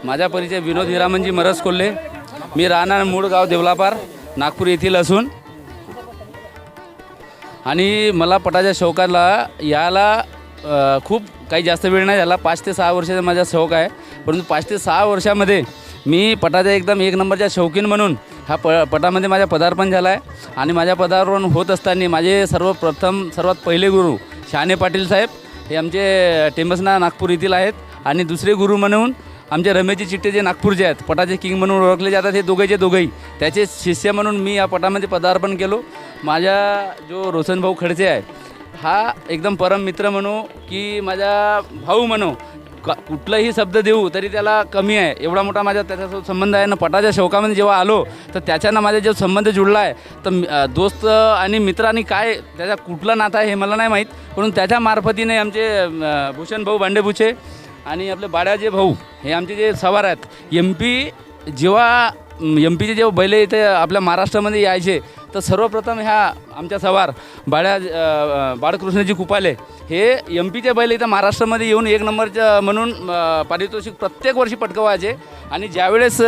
माझा परिचय विनोद हिरामनजी मरस कोल्हे. मी राहणार मूळ गाव देवलापार नागपूर येथील असून आणि मला पटाच्या शौकाला याला खूप काही जास्त वेळ नाही झाला. 5 ते 6 वर्षाचा माझा शौक आहे. परंतु 5 ते 6 वर्षामध्ये मी पटाच्या एकदम एक नंबरच्या शौकीन म्हणून हा पटामध्ये माझा पदार्पण झाला आहे. आणि माझ्या पदार्पण होत असताना माझे सर्वात पहिले गुरु शहाणे पाटील साहेब हे आमचे टेंबसना नागपूर येथील आहेत. आणि दुसरे गुरु म्हणून आमचे रमेशजी चिट्टे जे नागपूरचे आहेत, पटाचे किंग म्हणून ओळखले जातात. हे दोघंही त्याचे शिष्य म्हणून मी या पटामध्ये पदार्पण केलो. माझा जो रोशन भाऊ खडसे आहे हा एकदम परम मित्र म्हणू की माझा भाऊ म्हणू, कुठलाही शब्द देऊ तरी त्याला कमी आहे. एवढा मोठा माझा त्याच्यासोबत संबंध आहे ना. पटाच्या शौकामध्ये जेव्हा आलो तर त्याच्यानं माझा जो संबंध जुळला आहे तर दोस्त आणि मित्रांनी काय त्याचा कुठला नाता आहे हे मला नाही माहीत. म्हणून त्याच्या मार्फतीने आमचे भूषण भाऊ भांडेबुचे आणि आपले बाळाजे भाऊ हे आमचे जे सवार आहेत एमपीचे जेव्हा बैल इथे आपल्या महाराष्ट्रामध्ये यायचे तर सर्वप्रथम ह्या आमच्या सवार बाळकृष्णजी कुपाले हे एमपीचे बैल इथं महाराष्ट्रामध्ये येऊन एक नंबरचं म्हणून पारितोषिक प्रत्येक वर्षी पटकवायचे. आणि ज्यावेळेस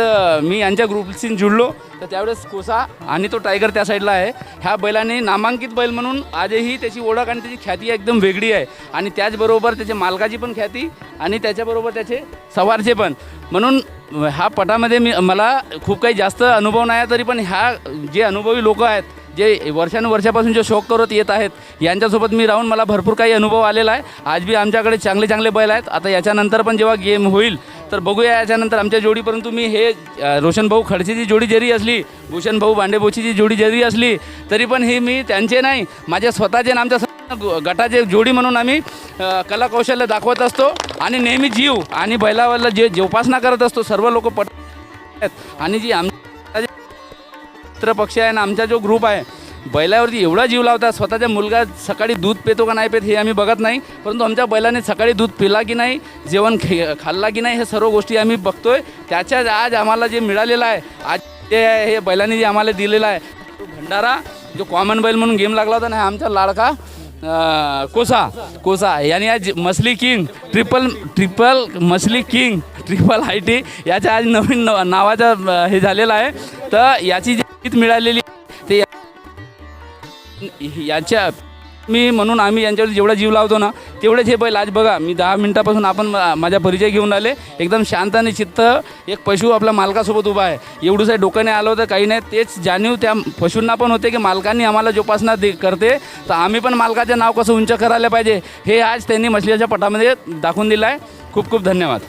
मी यांच्या ग्रुपशी जुळलो तर त्यावेळेस कोसा आणि तो टायगर त्या साईडला आहे. ह्या बैलाने नामांकित बैल म्हणून आजही त्याची ओळख आणि त्याची ख्याती एकदम वेगळी आहे. आणि त्याचबरोबर त्याच्या मालकाची पण ख्याती आणि त्याच्याबरोबर त्याचे सवारचे पण. म्हणून ह्या पटामध्ये मला खूप काही जास्त अनुभव नाही तरी पण ह्या जे अनुभवी लोक आहेत जे वर्षानुवर्षापासून जो शौक करत येत आहेत यांच्यासोबत मी राहून मला भरपूर काही अनुभव आलेला आहे. आज बी आमच्याकडे चांगले बैल आहेत. आता याच्यानंतर पण जेव्हा गेम होईल तर बघूया याच्यानंतर आमच्या जोडी. परंतु मी हे रोशन भाऊ खडसेची जोडी जरी असली, भूषण भाऊ भांडेबोचीची जोडी जरी असली तरी पण हे मी त्यांचे नाही माझ्या स्वतःचे आणि आमच्या गटाचे जोडी म्हणून आम्ही कलाकौशल्य दाखवत असतो. आणि नेहमी जीव आणि बैलावरला जे जोपासना करत असतो सर्व लोक आणि जी आमच्या मित्र पक्ष आहे ना आमचा जो ग्रुप आहे बैलावरती एवढा जीव लावतात. स्वतःचा मुलगा सकाळी दूध पितो का नाही पित हे आम्ही बघत नाही, परंतु आमच्या बैलाने सकाळी दूध पिला की नाही, जेवण खाल्ला की नाही, हे सर्व गोष्टी आम्ही बघतोय. त्याच्याच आज आम्हाला जे मिळालेलं आहे आज ते हे बैलांनी जे आम्हाला दिलेलं आहे भंडारा जो कॉमन बैल म्हणून गेम लागला होता ना आमचा लाडका कोसा याने आज मसली किंग ट्रिपल मसली किंग ट्रिपल IT याच्या आज नवीन नावाचा हे झालेला आहे. तर याची जी जीत मिळालेली ते याच्या मी म्हणून आम्ही यांच्यावर जेवढा जीव लावतो ना तेवढेच हे बैल. आज बघा मी 10 मिनटापासून आपण माझा परिचय घेऊन आले. एकदम शांत आणि चित्त एक पशु आपल्या मालकासोबत उभा आहे. एवढंच आहे डोक्याने आलं होतं काही नाही. तेच जाणीव त्या पशूंना पण होते की मालकांनी आम्हाला जोपासना करते तर आम्ही पण मालकाचं नाव कसं उंच करायला पाहिजे हे आज त्यांनी मछलीच्या पटामध्ये दाखवून दिलं आहे. खूप खूप धन्यवाद.